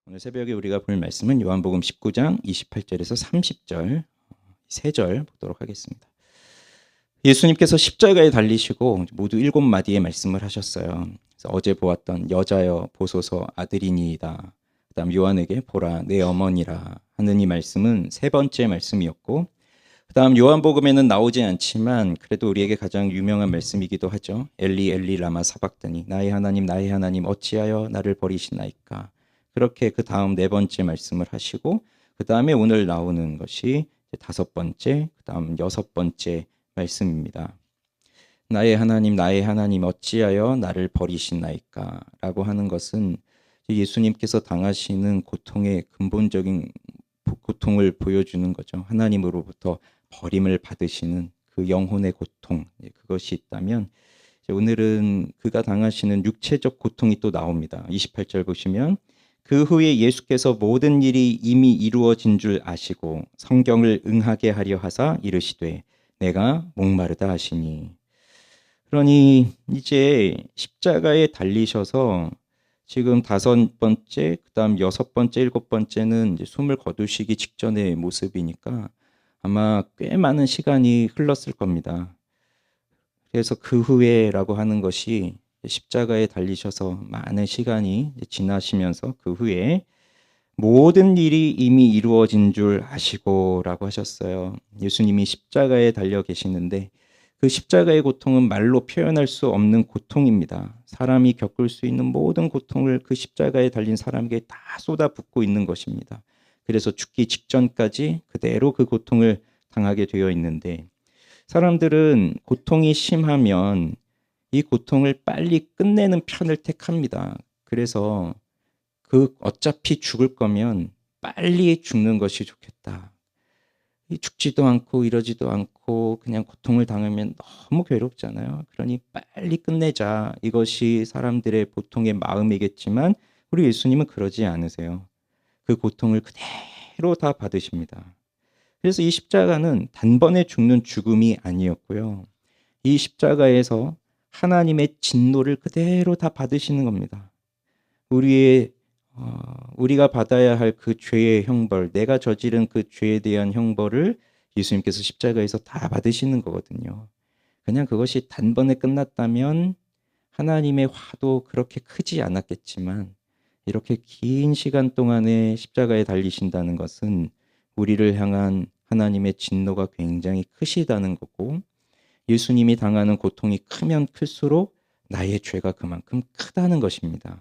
오늘 새벽에 우리가 볼 말씀은 요한복음 19장 28절에서 30절 세 절 보도록 하겠습니다. 예수님께서 십자가에 달리시고 모두 7마디의 말씀을 하셨어요. 그래서 어제 보았던 여자여 보소서 아들이니이다. 그다음 요한에게 보라 내 어머니라 하는 이 말씀은 세 번째 말씀이었고, 그다음 요한복음에는 나오지 않지만 그래도 우리에게 가장 유명한 말씀이기도 하죠. 엘리 엘리 라마 사박다니 나의 하나님 어찌하여 나를 버리시나이까. 그렇게 그 다음 네 번째 말씀을 하시고, 그 다음에 오늘 나오는 것이 다섯 번째, 그 다음 여섯 번째 말씀입니다. 나의 하나님 어찌하여 나를 버리시나이까 라고 하는 것은 예수님께서 당하시는 고통의 근본적인 고통을 보여주는 거죠. 하나님으로부터 버림을 받으시는 그 영혼의 고통, 그것이 있다면 오늘은 그가 당하시는 육체적 고통이 또 나옵니다. 28절 보시면 그 후에 예수께서 모든 일이 이미 이루어진 줄 아시고 성경을 응하게 하려 하사 이르시되 내가 목마르다 하시니. 그러니 이제 십자가에 달리셔서 지금 다섯 번째, 그다음 여섯 번째, 일곱 번째는 이제 숨을 거두시기 직전의 모습이니까 아마 꽤 많은 시간이 흘렀을 겁니다. 그래서 그 후에라고 하는 것이 십자가에 달리셔서 많은 시간이 지나시면서 그 후에 모든 일이 이미 이루어진 줄 아시고라고 하셨어요. 예수님이 십자가에 달려 계시는데 그 십자가의 고통은 말로 표현할 수 없는 고통입니다. 사람이 겪을 수 있는 모든 고통을 그 십자가에 달린 사람에게 다 쏟아붓고 있는 것입니다. 그래서 죽기 직전까지 그대로 그 고통을 당하게 되어 있는데, 사람들은 고통이 심하면 이 고통을 빨리 끝내는 편을 택합니다. 그래서 어차피 죽을 거면 빨리 죽는 것이 좋겠다. 죽지도 않고 이러지도 않고 그냥 고통을 당하면 너무 괴롭잖아요. 그러니 빨리 끝내자. 이것이 사람들의 보통의 마음이겠지만 우리 예수님은 그러지 않으세요. 그 고통을 그대로 다 받으십니다. 그래서 이 십자가는 단번에 죽는 죽음이 아니었고요. 이 십자가에서 하나님의 진노를 그대로 다 받으시는 겁니다. 우리가 받아야 할 그 죄의 형벌, 내가 저지른 그 죄에 대한 형벌을 예수님께서 십자가에서 다 받으시는 거거든요. 그냥 그것이 단번에 끝났다면 하나님의 화도 그렇게 크지 않았겠지만, 이렇게 긴 시간 동안에 십자가에 달리신다는 것은 우리를 향한 하나님의 진노가 굉장히 크시다는 거고, 예수님이 당하는 고통이 크면 클수록 나의 죄가 그만큼 크다는 것입니다.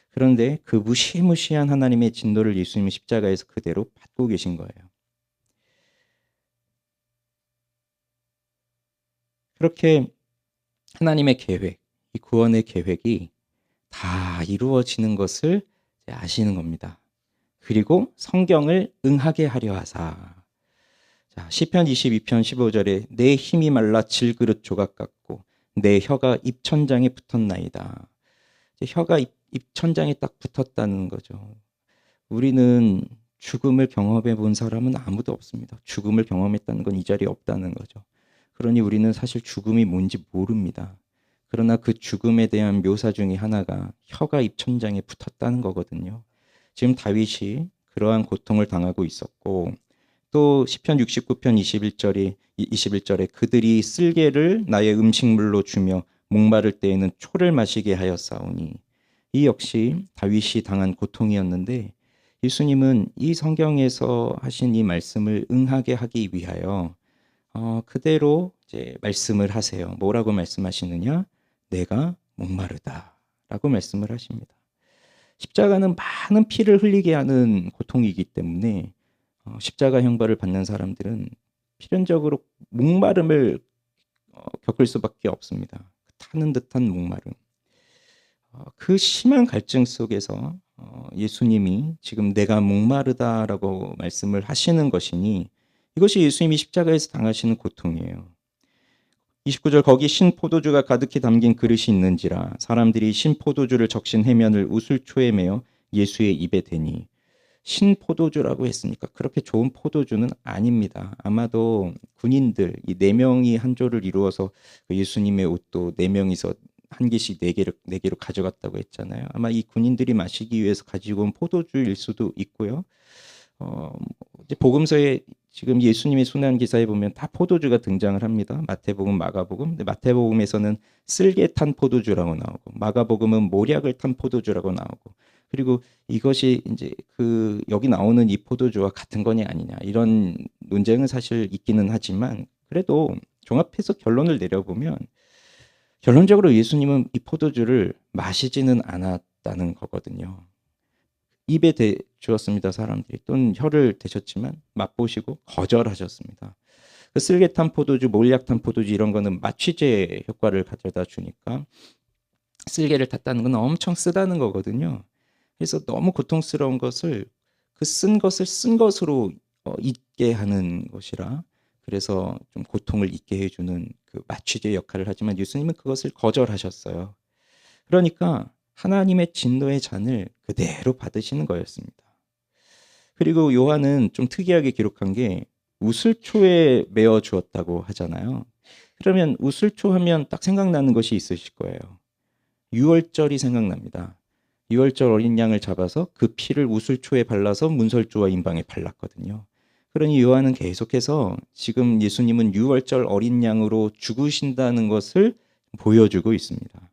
그런데 그 무시무시한 하나님의 진노를 예수님이 십자가에서 그대로 받고 계신 거예요. 그렇게 하나님의 계획, 이 구원의 계획이 다 이루어지는 것을 아시는 겁니다. 그리고 성경을 응하게 하려 하사. 자, 시편 22편 15절에 내 힘이 말라 질그릇 조각 같고 내 혀가 입천장에 붙었나이다. 혀가 입천장에 딱 붙었다는 거죠. 우리는 죽음을 경험해 본 사람은 아무도 없습니다. 죽음을 경험했다는 건 이 자리에 없다는 거죠. 그러니 우리는 사실 죽음이 뭔지 모릅니다. 그러나 그 죽음에 대한 묘사 중에 하나가 혀가 입천장에 붙었다는 거거든요. 지금 다윗이 그러한 고통을 당하고 있었고, 또 시편 69편 21절에 그들이 쓸개를 나의 음식물로 주며 목마를 때에는 초를 마시게 하였사오니, 이 역시 다윗이 당한 고통이었는데 예수님은 이 성경에서 하신 이 말씀을 응하게 하기 위하여 그대로 이제 말씀을 하세요. 뭐라고 말씀하시느냐? 내가 목마르다라고 말씀을 하십니다. 십자가는 많은 피를 흘리게 하는 고통이기 때문에 십자가 형벌을 받는 사람들은 필연적으로 목마름을 겪을 수밖에 없습니다. 타는 듯한 목마름. 그 심한 갈증 속에서 예수님이 지금 내가 목마르다라고 말씀을 하시는 것이니, 이것이 예수님이 십자가에서 당하시는 고통이에요. 29절 거기 신 포도주가 가득히 담긴 그릇이 있는지라 사람들이 신 포도주를 적신 해면을 우슬초에 매어 예수의 입에 대니. 신 포도주라고 했으니까 그렇게 좋은 포도주는 아닙니다. 아마도 군인들 이 네 명이 한 조를 이루어서 예수님의 옷도 네 명이서 한 개씩 네 개로 가져갔다고 했잖아요. 아마 이 군인들이 마시기 위해서 가지고 온 포도주일 수도 있고요. 이제 복음서에 지금 예수님의 순환 기사에 보면 다 포도주가 등장을 합니다. 마태복음, 마가복음. 근데 마태복음에서는 쓸개 탄 포도주라고 나오고, 마가복음은 모략을 탄 포도주라고 나오고, 그리고 이것이 이제 그 여기 나오는 이 포도주와 같은 거냐 아니냐 이런 논쟁은 사실 있기는 하지만, 그래도 종합해서 결론을 내려보면 결론적으로 예수님은 이 포도주를 마시지는 않았다는 거거든요. 입에 주었습니다. 사람들이 또는 혀를 대셨지만 맛보시고 거절하셨습니다. 그 쓸개탄 포도주, 몰약탄 포도주 이런 거는 마취제 효과를 가져다 주니까 쓸개를 탔다는 건 엄청 쓰다는 거거든요. 그래서 너무 고통스러운 것을 그 쓴 것을 쓴 것으로 잊게 하는 것이라, 그래서 좀 고통을 잊게 해주는 그 마취제 역할을 하지만 예수님은 그것을 거절하셨어요. 그러니까 하나님의 진노의 잔을 그대로 받으시는 거였습니다. 그리고 요한은 좀 특이하게 기록한 게 우슬초에 메어 주었다고 하잖아요. 그러면 우슬초 하면 딱 생각나는 것이 있으실 거예요. 유월절이 생각납니다. 유월절 어린 양을 잡아서 그 피를 우슬초에 발라서 문설주와 임방에 발랐거든요. 그러니 요한은 계속해서 지금 예수님은 유월절 어린 양으로 죽으신다는 것을 보여주고 있습니다.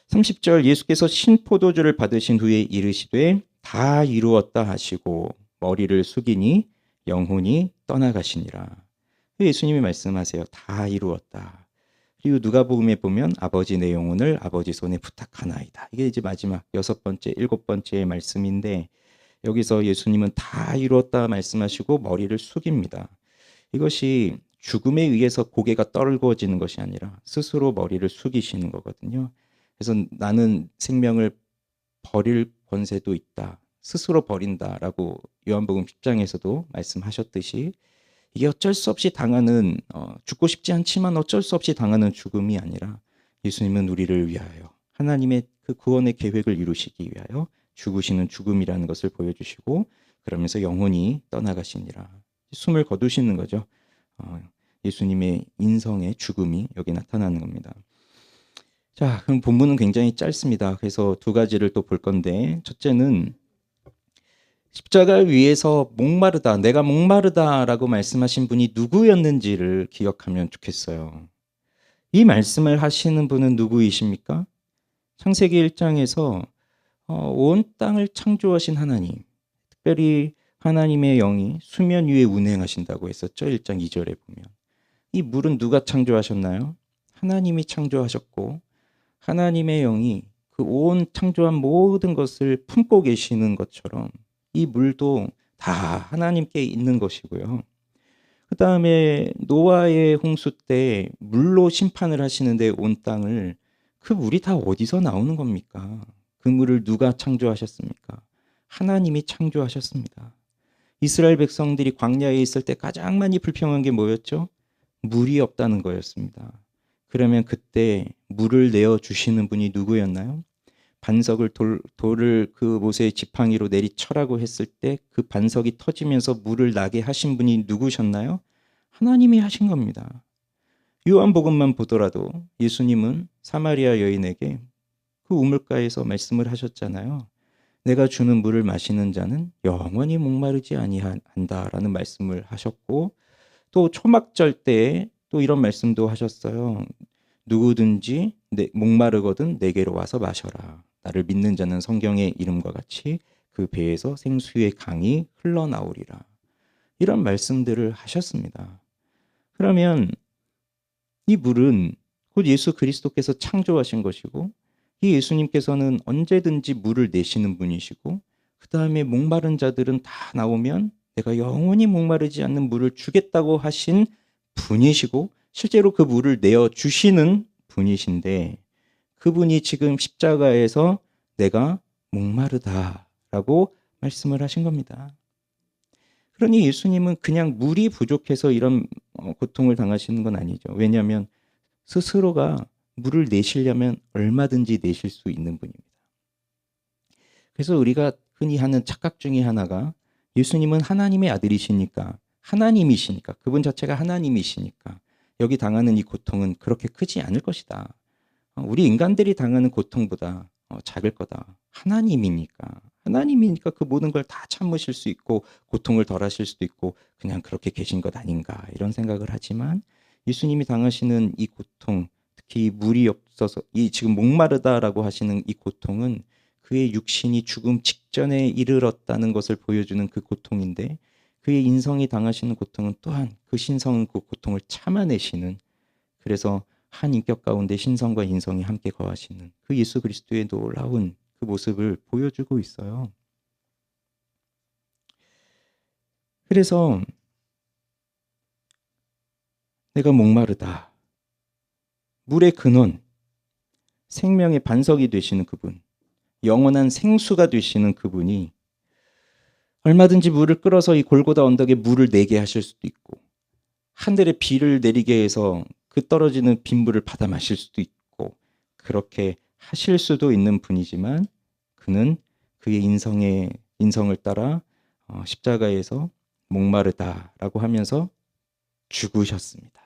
30절 예수께서 신포도주를 받으신 후에 이르시되 다 이루었다 하시고 머리를 숙이니 영혼이 떠나가시니라. 예수님이 말씀하세요. 다 이루었다. 그리고 누가복음에 보면 아버지 내 영혼을 아버지 손에 부탁하나이다. 이게 이제 마지막 6번째, 7번째의 말씀인데, 여기서 예수님은 다 이루었다 말씀하시고 머리를 숙입니다. 이것이 죽음에 의해서 고개가 떨궈지는 것이 아니라 스스로 머리를 숙이시는 거거든요. 그래서 나는 생명을 버릴 권세도 있다. 스스로 버린다라고 요한복음 10장에서도 말씀하셨듯이, 이게 어쩔 수 없이 당하는 죽고 싶지 않지만 어쩔 수 없이 당하는 죽음이 아니라 예수님은 우리를 위하여 하나님의 그 구원의 계획을 이루시기 위하여 죽으시는 죽음이라는 것을 보여주시고, 그러면서 영혼이 떠나가시니라. 숨을 거두시는 거죠. 예수님의 인성의 죽음이 여기 나타나는 겁니다. 자, 그럼 본문은 굉장히 짧습니다. 그래서 두 가지를 또 볼 건데, 첫째는 십자가 위에서 목마르다, 내가 목마르다라고 말씀하신 분이 누구였는지를 기억하면 좋겠어요. 이 말씀을 하시는 분은 누구이십니까? 창세기 1장에서 온 땅을 창조하신 하나님, 특별히 하나님의 영이 수면 위에 운행하신다고 했었죠. 1장 2절에 보면. 이 물은 누가 창조하셨나요? 하나님이 창조하셨고, 하나님의 영이 그 온 창조한 모든 것을 품고 계시는 것처럼 이 물도 다 하나님께 있는 것이고요. 그 다음에 노아의 홍수 때 물로 심판을 하시는데 온 땅을, 그 물이 다 어디서 나오는 겁니까? 그 물을 누가 창조하셨습니까? 하나님이 창조하셨습니다. 이스라엘 백성들이 광야에 있을 때 가장 많이 불평한 게 뭐였죠? 물이 없다는 거였습니다. 그러면 그때 물을 내어 주시는 분이 누구였나요? 반석을 돌을 그 모세의 지팡이로 내리쳐라고 했을 때 그 반석이 터지면서 물을 나게 하신 분이 누구셨나요? 하나님이 하신 겁니다. 요한복음만 보더라도 예수님은 사마리아 여인에게 그 우물가에서 말씀을 하셨잖아요. 내가 주는 물을 마시는 자는 영원히 목마르지 아니한다라는 말씀을 하셨고, 또 초막절 때 또 이런 말씀도 하셨어요. 누구든지 목마르거든 내게로 와서 마셔라. 나를 믿는 자는 성경의 이름과 같이 그 배에서 생수의 강이 흘러나오리라. 이런 말씀들을 하셨습니다. 그러면 이 물은 곧 예수 그리스도께서 창조하신 것이고, 이 예수님께서는 언제든지 물을 내시는 분이시고, 그 다음에 목마른 자들은 다 나오면 내가 영원히 목마르지 않는 물을 주겠다고 하신 분이시고, 실제로 그 물을 내어 주시는 분이신데, 그분이 지금 십자가에서 내가 목마르다라고 말씀을 하신 겁니다. 그러니 예수님은 그냥 물이 부족해서 이런 고통을 당하시는 건 아니죠. 왜냐하면 스스로가 물을 내시려면 얼마든지 내실 수 있는 분입니다. 그래서 우리가 흔히 하는 착각 중에 하나가, 예수님은 하나님의 아들이시니까, 하나님이시니까, 그분 자체가 하나님이시니까 여기 당하는 이 고통은 그렇게 크지 않을 것이다. 우리 인간들이 당하는 고통보다 작을 거다. 하나님이니까 그 모든 걸 다 참으실 수 있고 고통을 덜 하실 수도 있고 그냥 그렇게 계신 것 아닌가 이런 생각을 하지만 예수님이 당하시는 이 고통, 특히 물이 없어서 이 지금 목마르다라고 하시는 이 고통은 그의 육신이 죽음 직전에 이르렀다는 것을 보여주는 그 고통인데 그의 인성이 당하시는 고통은 또한 그 신성은 그 고통을 참아내시는, 그래서 한 인격 가운데 신성과 인성이 함께 거하시는 그 예수 그리스도의 놀라운 그 모습을 보여주고 있어요. 그래서 내가 목마르다. 물의 근원, 생명의 반석이 되시는 그분, 영원한 생수가 되시는 그분이 얼마든지 물을 끌어서 이 골고다 언덕에 물을 내게 하실 수도 있고 하늘에 비를 내리게 해서 그 떨어지는 빗물을 받아 마실 수도 있고 그렇게 하실 수도 있는 분이지만 그는 그의 인성을 따라 십자가에서 목마르다라고 하면서 죽으셨습니다.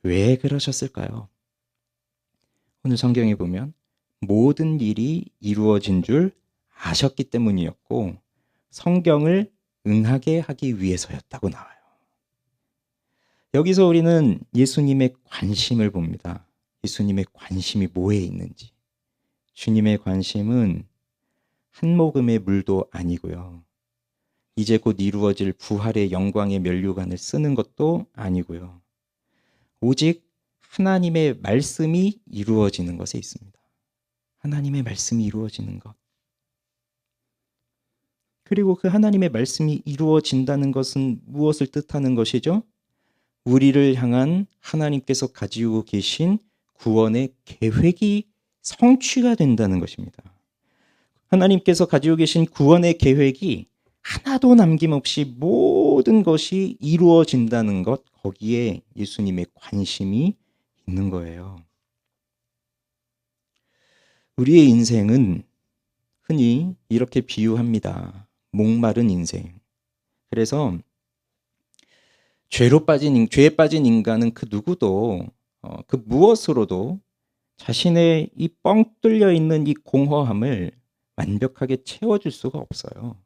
왜 그러셨을까요? 오늘 성경에 보면 모든 일이 이루어진 줄 아셨기 때문이었고 성경을 응하게 하기 위해서였다고 나와요. 여기서 우리는 예수님의 관심을 봅니다. 예수님의 관심이 뭐에 있는지. 주님의 관심은 한 모금의 물도 아니고요. 이제 곧 이루어질 부활의 영광의 면류관을 쓰는 것도 아니고요. 오직 하나님의 말씀이 이루어지는 것에 있습니다. 하나님의 말씀이 이루어지는 것. 그리고 그 하나님의 말씀이 이루어진다는 것은 무엇을 뜻하는 것이죠? 우리를 향한 하나님께서 가지고 계신 구원의 계획이 성취가 된다는 것입니다. 하나님께서 가지고 계신 구원의 계획이 하나도 남김없이 모든 것이 이루어진다는 것, 거기에 예수님의 관심이 있는 거예요. 우리의 인생은 흔히 이렇게 비유합니다. 목마른 인생. 그래서 죄에 빠진 인간은 그 누구도 그 무엇으로도 자신의 이 뻥 뚫려 있는 이 공허함을 완벽하게 채워줄 수가 없어요.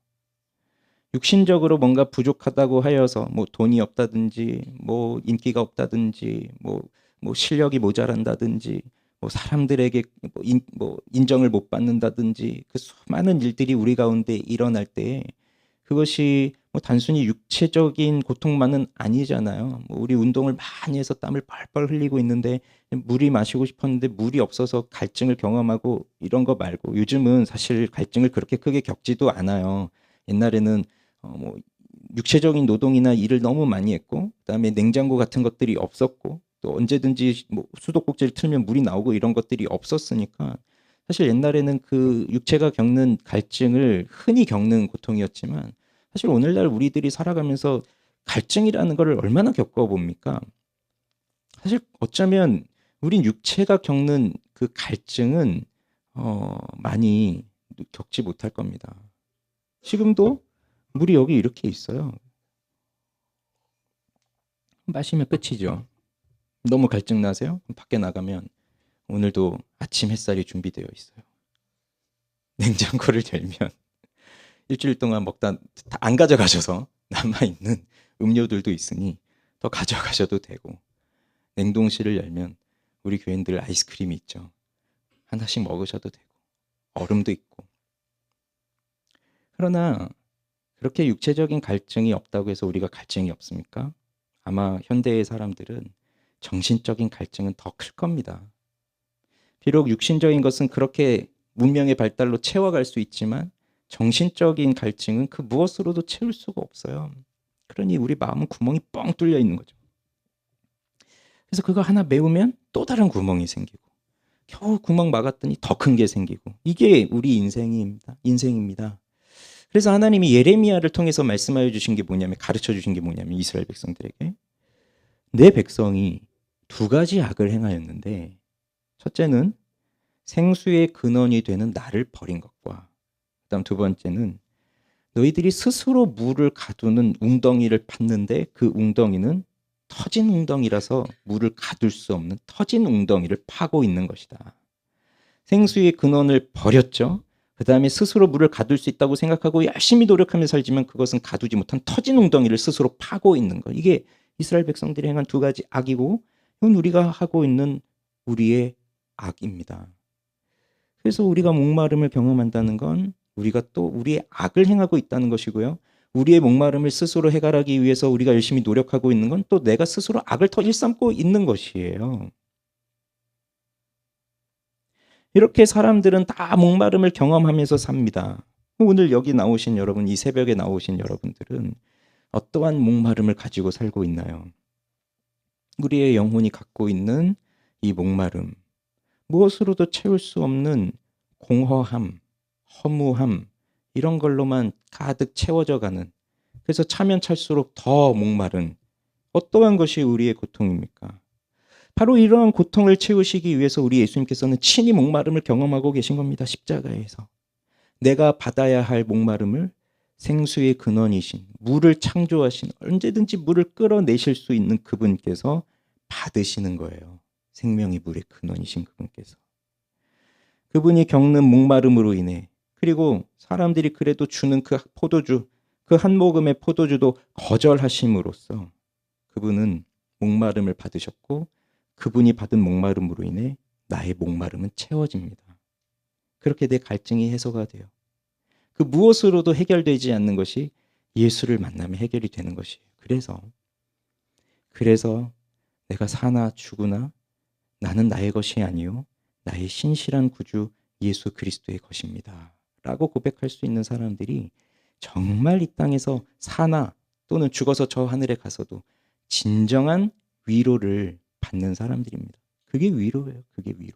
육신적으로 뭔가 부족하다고 하여서 뭐 돈이 없다든지 뭐 인기가 없다든지 뭐 실력이 모자란다든지 뭐 사람들에게 뭐 인정을 못 받는다든지 그 수많은 일들이 우리 가운데 일어날 때 그것이 뭐 단순히 육체적인 고통만은 아니잖아요. 뭐 우리 운동을 많이 해서 땀을 뻘뻘 흘리고 있는데 물이 마시고 싶었는데 물이 없어서 갈증을 경험하고 이런 거 말고 요즘은 사실 갈증을 그렇게 크게 겪지도 않아요. 옛날에는 뭐 육체적인 노동이나 일을 너무 많이 했고 그다음에 냉장고 같은 것들이 없었고 또 언제든지 뭐 수도꼭지를 틀면 물이 나오고 이런 것들이 없었으니까 사실 옛날에는 그 육체가 겪는 갈증을 흔히 겪는 고통이었지만 사실 오늘날 우리들이 살아가면서 갈증이라는 것을 얼마나 겪어봅니까? 사실 어쩌면 우린 육체가 겪는 그 갈증은 많이 겪지 못할 겁니다. 지금도 물이 여기 이렇게 있어요. 마시면 끝이죠. 너무 갈증 나세요? 밖에 나가면 오늘도 아침 햇살이 준비되어 있어요. 냉장고를 열면 일주일 동안 먹다 안 가져가셔서 남아있는 음료들도 있으니 더 가져가셔도 되고 냉동실을 열면 우리 교인들 아이스크림이 있죠. 하나씩 먹으셔도 되고 얼음도 있고. 그러나 그렇게 육체적인 갈증이 없다고 해서 우리가 갈증이 없습니까? 아마 현대의 사람들은 정신적인 갈증은 더 클 겁니다. 비록 육신적인 것은 그렇게 문명의 발달로 채워갈 수 있지만 정신적인 갈증은 그 무엇으로도 채울 수가 없어요. 그러니 우리 마음은 구멍이 뻥 뚫려 있는 거죠. 그래서 그거 하나 메우면 또 다른 구멍이 생기고 겨우 구멍 막았더니 더 큰 게 생기고 이게 우리 인생입니다. 그래서 하나님이 예레미야를 통해서 말씀하여 주신 게 뭐냐면 가르쳐 주신 게 뭐냐면 이스라엘 백성들에게 내 백성이 두 가지 악을 행하였는데 첫째는 생수의 근원이 되는 나를 버린 것과 그다음 두 번째는 너희들이 스스로 물을 가두는 웅덩이를 팠는데 그 웅덩이는 터진 웅덩이라서 물을 가둘 수 없는 터진 웅덩이를 파고 있는 것이다. 생수의 근원을 버렸죠. 그 다음에 스스로 물을 가둘 수 있다고 생각하고 열심히 노력하며 살지만 그것은 가두지 못한 터진 웅덩이를 스스로 파고 있는 것. 이게 이스라엘 백성들이 행한 두 가지 악이고 이건 우리가 하고 있는 우리의 악입니다. 그래서 우리가 목마름을 경험한다는 건 우리가 또 우리의 악을 행하고 있다는 것이고요. 우리의 목마름을 스스로 해결하기 위해서 우리가 열심히 노력하고 있는 건 또 내가 스스로 악을 더 일삼고 있는 것이에요. 이렇게 사람들은 다 목마름을 경험하면서 삽니다. 오늘 여기 나오신 여러분, 이 새벽에 나오신 여러분들은 어떠한 목마름을 가지고 살고 있나요? 우리의 영혼이 갖고 있는 이 목마름, 무엇으로도 채울 수 없는 공허함, 허무함, 이런 걸로만 가득 채워져 가는, 그래서 차면 찰수록 더 목마른 어떠한 것이 우리의 고통입니까? 바로 이러한 고통을 채우시기 위해서 우리 예수님께서는 친히 목마름을 경험하고 계신 겁니다. 십자가에서. 내가 받아야 할 목마름을 생수의 근원이신, 물을 창조하신, 언제든지 물을 끌어내실 수 있는 그분께서 받으시는 거예요. 생명의 물의 근원이신 그분께서. 그분이 겪는 목마름으로 인해, 그리고 사람들이 그래도 주는 그 포도주, 그 한 모금의 포도주도 거절하심으로써 그분은 목마름을 받으셨고 그분이 받은 목마름으로 인해 나의 목마름은 채워집니다. 그렇게 내 갈증이 해소가 돼요. 그 무엇으로도 해결되지 않는 것이 예수를 만나면 해결이 되는 것이에요. 그래서 내가 사나 죽으나 나는 나의 것이 아니요 나의 신실한 구주 예수 그리스도의 것입니다. 라고 고백할 수 있는 사람들이 정말 이 땅에서 사나 또는 죽어서 저 하늘에 가서도 진정한 위로를 받는 사람들입니다. 그게 위로예요. 그게 위로.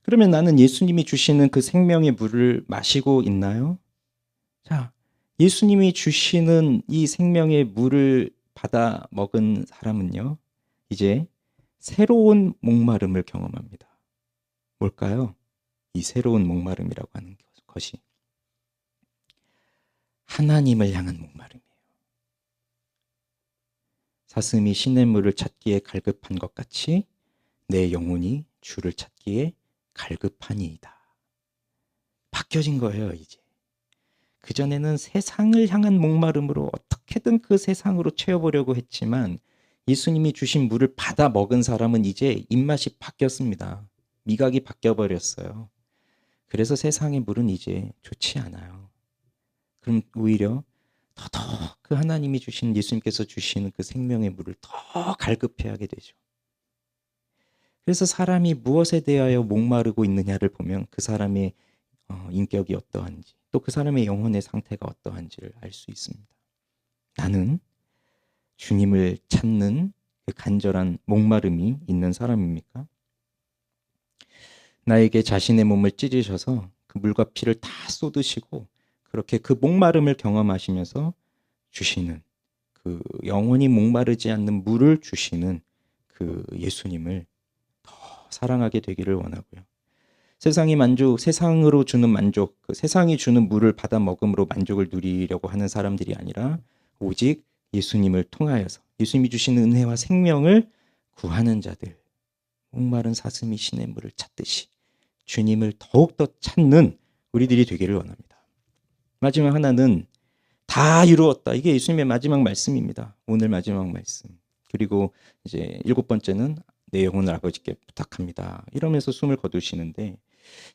그러면 나는 예수님이 주시는 그 생명의 물을 마시고 있나요? 자, 예수님이 주시는 이 생명의 물을 받아 먹은 사람은요, 이제 새로운 목마름을 경험합니다. 뭘까요? 이 새로운 목마름이라고 하는 것이 하나님을 향한 목마름이에요. 사슴이 시냇물을 찾기에 갈급한 것 같이 내 영혼이 주를 찾기에 갈급하니이다. 바뀌어진 거예요, 이제. 그전에는 세상을 향한 목마름으로 어떻게든 그 세상으로 채워보려고 했지만 예수님이 주신 물을 받아 먹은 사람은 이제 입맛이 바뀌었습니다. 미각이 바뀌어버렸어요. 그래서 세상의 물은 이제 좋지 않아요. 그럼 오히려 더더욱 그 하나님이 주신, 예수님께서 주시는 그 생명의 물을 더 갈급해하게 되죠. 그래서 사람이 무엇에 대하여 목마르고 있느냐를 보면 그 사람의 인격이 어떠한지, 또 그 사람의 영혼의 상태가 어떠한지를 알 수 있습니다. 나는 주님을 찾는 그 간절한 목마름이 있는 사람입니까? 나에게 자신의 몸을 찢으셔서 그 물과 피를 다 쏟으시고 그렇게 그 목마름을 경험하시면서 주시는, 그 영원히 목마르지 않는 물을 주시는 그 예수님을 더 사랑하게 되기를 원하고요. 세상으로 주는 만족, 그 세상이 주는 물을 받아 먹음으로 만족을 누리려고 하는 사람들이 아니라 오직 예수님을 통하여서 예수님이 주시는 은혜와 생명을 구하는 자들, 목마른 사슴이 시냇물을 찾듯이 주님을 더욱더 찾는 우리들이 되기를 원합니다. 마지막 하나는 다 이루었다. 이게 예수님의 마지막 말씀입니다. 오늘 마지막 말씀. 그리고 이제 7번째는 내 영혼을 아버지께 부탁합니다. 이러면서 숨을 거두시는데,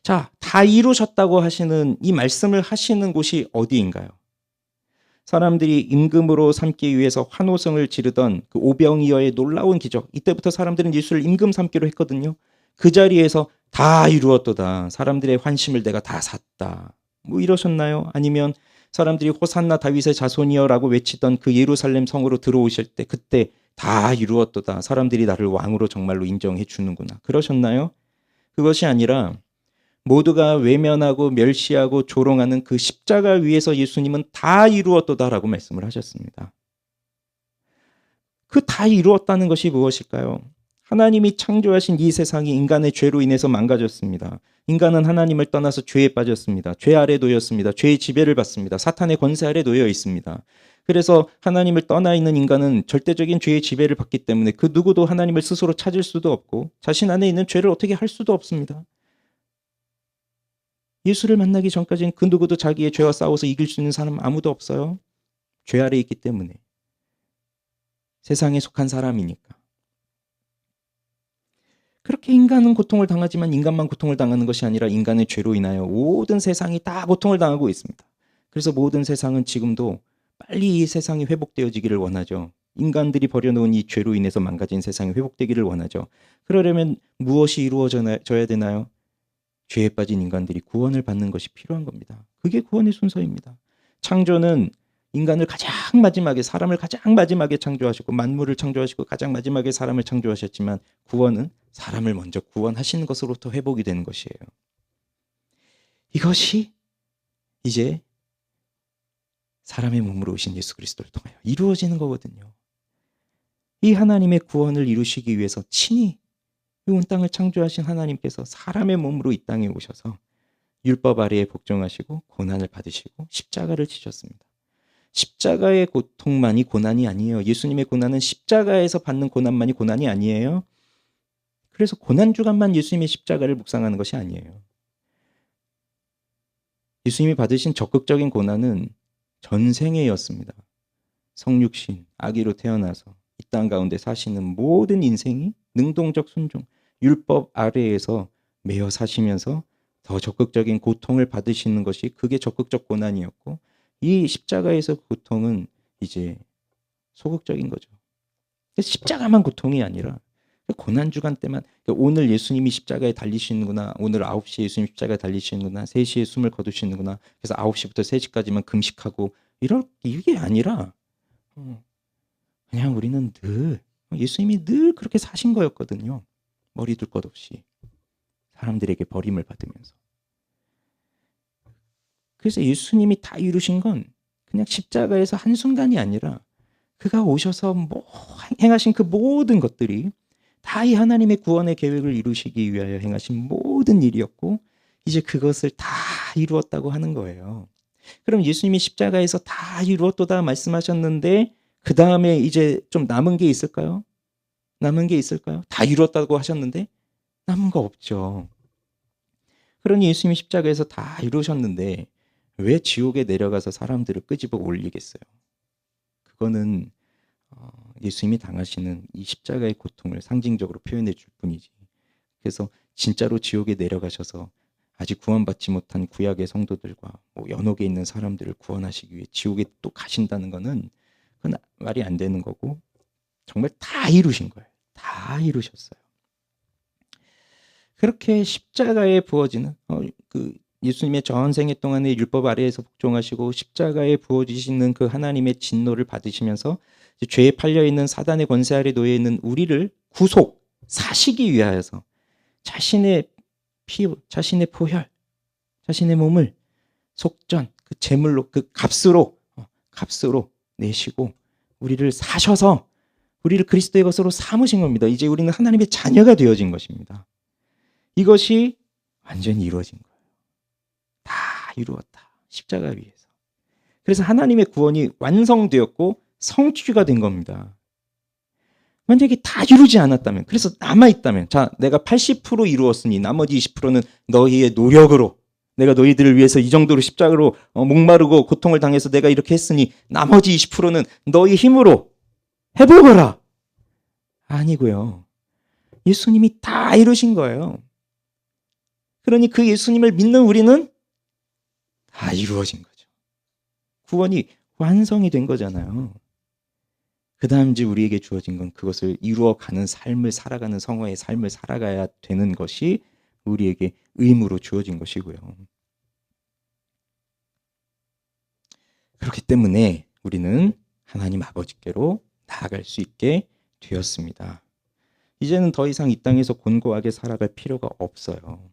자, 다 이루셨다고 하시는 이 말씀을 하시는 곳이 어디인가요? 사람들이 임금으로 삼기 위해서 환호성을 지르던 그 오병이어의 놀라운 기적, 이때부터 사람들은 예수를 임금 삼기로 했거든요. 그 자리에서 다 이루었도다. 사람들의 환심을 내가 다 샀다. 뭐 이러셨나요? 아니면 사람들이 호산나 다윗의 자손이여라고 외치던 그 예루살렘 성으로 들어오실 때 그때 다 이루었도다. 사람들이 나를 왕으로 정말로 인정해 주는구나. 그러셨나요? 그것이 아니라 모두가 외면하고 멸시하고 조롱하는 그 십자가 위에서 예수님은 다 이루었도다라고 말씀을 하셨습니다. 그 다 이루었다는 것이 무엇일까요? 하나님이 창조하신 이 세상이 인간의 죄로 인해서 망가졌습니다. 인간은 하나님을 떠나서 죄에 빠졌습니다. 죄 아래 놓였습니다. 죄의 지배를 받습니다. 사탄의 권세 아래 놓여 있습니다. 그래서 하나님을 떠나 있는 인간은 절대적인 죄의 지배를 받기 때문에 그 누구도 하나님을 스스로 찾을 수도 없고 자신 안에 있는 죄를 어떻게 할 수도 없습니다. 예수를 만나기 전까지는 그 누구도 자기의 죄와 싸워서 이길 수 있는 사람 아무도 없어요. 죄 아래 있기 때문에. 세상에 속한 사람이니까. 그렇게 인간은 고통을 당하지만 인간만 고통을 당하는 것이 아니라 인간의 죄로 인하여 모든 세상이 다 고통을 당하고 있습니다. 그래서 모든 세상은 지금도 빨리 이 세상이 회복되어지기를 원하죠. 인간들이 버려놓은 이 죄로 인해서 망가진 세상이 회복되기를 원하죠. 그러려면 무엇이 이루어져야 되나요? 죄에 빠진 인간들이 구원을 받는 것이 필요한 겁니다. 그게 구원의 순서입니다. 창조는 인간을 가장 마지막에, 사람을 가장 마지막에 창조하시고 만물을 창조하시고 가장 마지막에 사람을 창조하셨지만 구원은 사람을 먼저 구원하시는 것으로부터 회복이 되는 것이에요. 이것이 이제 사람의 몸으로 오신 예수 그리스도를 통하여 이루어지는 거거든요. 이 하나님의 구원을 이루시기 위해서 친히 이 온 땅을 창조하신 하나님께서 사람의 몸으로 이 땅에 오셔서 율법 아래에 복종하시고 고난을 받으시고 십자가를 지셨습니다. 십자가의 고통만이 고난이 아니에요. 예수님의 고난은 십자가에서 받는 고난만이 고난이 아니에요. 그래서 고난 주간만 예수님의 십자가를 묵상하는 것이 아니에요. 예수님이 받으신 적극적인 고난은 전생애였습니다. 성육신, 아기로 태어나서 이 땅 가운데 사시는 모든 인생이 능동적 순종, 율법 아래에서 매여 사시면서 더 적극적인 고통을 받으시는 것이 그게 적극적 고난이었고 이 십자가에서 고통은 이제 소극적인 거죠. 십자가만 고통이 아니라 고난주간 때만 오늘 예수님이 십자가에 달리시는구나. 오늘 9시에 예수님 십자가에 달리시는구나. 3시에 숨을 거두시는구나. 그래서 9시부터 3시까지만 금식하고 이게 아니라 그냥 우리는 늘 예수님이 늘 그렇게 사신 거였거든요. 머리 둘 것 없이 사람들에게 버림을 받으면서. 그래서 예수님이 다 이루신 건 그냥 십자가에서 한순간이 아니라 그가 오셔서 행하신 그 모든 것들이 다 이 하나님의 구원의 계획을 이루시기 위하여 행하신 모든 일이었고 이제 그것을 다 이루었다고 하는 거예요. 그럼 예수님이 십자가에서 다 이루었도다 말씀하셨는데 그 다음에 이제 좀 남은 게 있을까요? 남은 게 있을까요? 다 이루었다고 하셨는데 남은 거 없죠. 그러니 예수님이 십자가에서 다 이루셨는데 왜 지옥에 내려가서 사람들을 끄집어 올리겠어요? 그거는 예수님이 당하시는 이 십자가의 고통을 상징적으로 표현해 줄 뿐이지. 그래서 진짜로 지옥에 내려가셔서 아직 구원받지 못한 구약의 성도들과 연옥에 있는 사람들을 구원하시기 위해 지옥에 또 가신다는 거는 그건 말이 안 되는 거고 정말 다 이루신 거예요. 다 이루셨어요. 그렇게 십자가에 부어지는 그 예수님의 전생애 동안의 율법 아래에서 복종하시고 십자가에 부어지시는 그 하나님의 진노를 받으시면서 죄에 팔려 있는 사단의 권세 아래 놓여 있는 우리를 구속 사시기 위하여서 자신의 피, 자신의 보혈, 자신의 몸을 속전 그 제물로 그 값으로 내시고 우리를 사셔서 우리를 그리스도의 것으로 삼으신 겁니다. 이제 우리는 하나님의 자녀가 되어진 것입니다. 이것이 완전히 이루어진 거예요. 다 이루었다. 십자가 위에서. 그래서 하나님의 구원이 완성되었고 성취가 된 겁니다. 만약에 다 이루지 않았다면, 그래서 남아있다면, 자, 내가 80% 이루었으니 나머지 20%는 너희의 노력으로, 내가 너희들을 위해서 이 정도로 십자가로 목마르고 고통을 당해서 내가 이렇게 했으니 나머지 20%는 너희 힘으로 해보거라. 아니고요. 예수님이 다 이루신 거예요. 그러니 그 예수님을 믿는 우리는 다 이루어진 거죠. 구원이 완성이 된 거잖아요. 그 다음 이제 우리에게 주어진 건 그것을 이루어가는 삶을 살아가는 성화의 삶을 살아가야 되는 것이 우리에게 의무로 주어진 것이고요. 그렇기 때문에 우리는 하나님 아버지께로 나아갈 수 있게 되었습니다. 이제는 더 이상 이 땅에서 곤고하게 살아갈 필요가 없어요.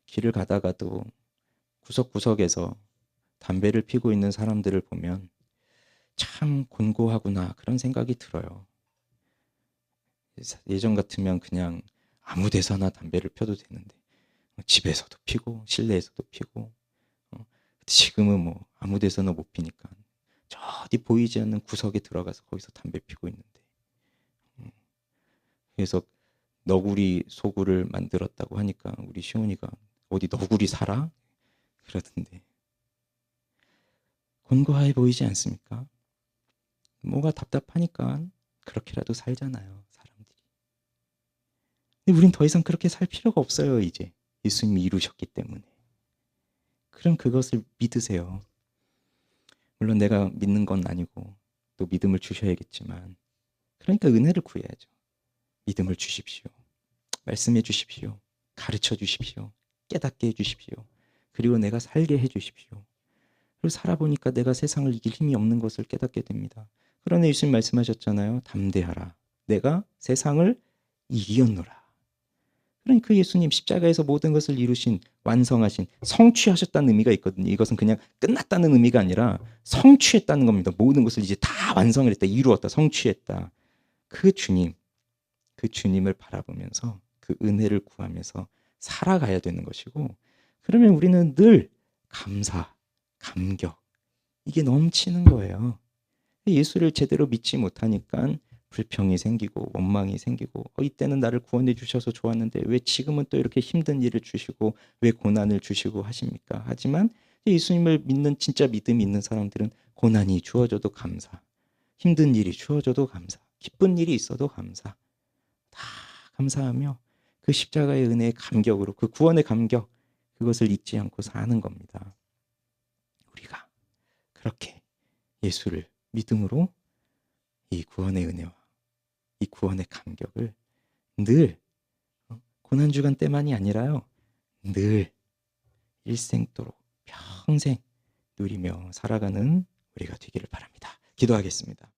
길을 가다가도 구석구석에서 담배를 피고 있는 사람들을 보면 참 곤고하구나 그런 생각이 들어요. 예전 같으면 그냥 아무 데서나 담배를 펴도 되는데 집에서도 피고 실내에서도 피고 지금은 뭐 아무 데서나 못 피니까 저 어디 보이지 않는 구석에 들어가서 거기서 담배 피고 있는데. 그래서 너구리 소굴을 만들었다고 하니까 우리 시온이가 어디 너구리 살아? 그러던데. 곤고해 보이지 않습니까? 뭐가 답답하니까 그렇게라도 살잖아요, 사람들이. 근데 우린 더 이상 그렇게 살 필요가 없어요, 이제. 예수님이 이루셨기 때문에. 그럼 그것을 믿으세요. 물론 내가 믿는 건 아니고 또 믿음을 주셔야겠지만, 그러니까 은혜를 구해야죠. 믿음을 주십시오. 말씀해 주십시오. 가르쳐 주십시오. 깨닫게 해 주십시오. 그리고 내가 살게 해 주십시오. 그리고 살아보니까 내가 세상을 이길 힘이 없는 것을 깨닫게 됩니다. 그러나 예수님 말씀하셨잖아요. 담대하라. 내가 세상을 이기었노라. 그러니까 그 예수님 십자가에서 모든 것을 이루신, 완성하신, 성취하셨다는 의미가 있거든요. 이것은 그냥 끝났다는 의미가 아니라 성취했다는 겁니다. 모든 것을 이제 다 완성을 했다. 이루었다. 성취했다. 그 주님, 그 주님을 바라보면서 그 은혜를 구하면서 살아가야 되는 것이고, 그러면 우리는 늘 감사, 감격, 이게 넘치는 거예요. 예수를 제대로 믿지 못하니까 불평이 생기고 원망이 생기고, 이때는 나를 구원해 주셔서 좋았는데 왜 지금은 또 이렇게 힘든 일을 주시고 왜 고난을 주시고 하십니까? 하지만 예수님을 믿는 진짜 믿음이 있는 사람들은 고난이 주어져도 감사, 힘든 일이 주어져도 감사, 기쁜 일이 있어도 감사, 다 감사하며 그 십자가의 은혜의 감격으로, 그 구원의 감격, 그것을 잊지 않고 사는 겁니다. 우리가 그렇게 예수를 믿음으로 이 구원의 은혜와 이 구원의 감격을 늘, 고난주간 때만이 아니라요, 늘 일생도록 평생 누리며 살아가는 우리가 되기를 바랍니다. 기도하겠습니다.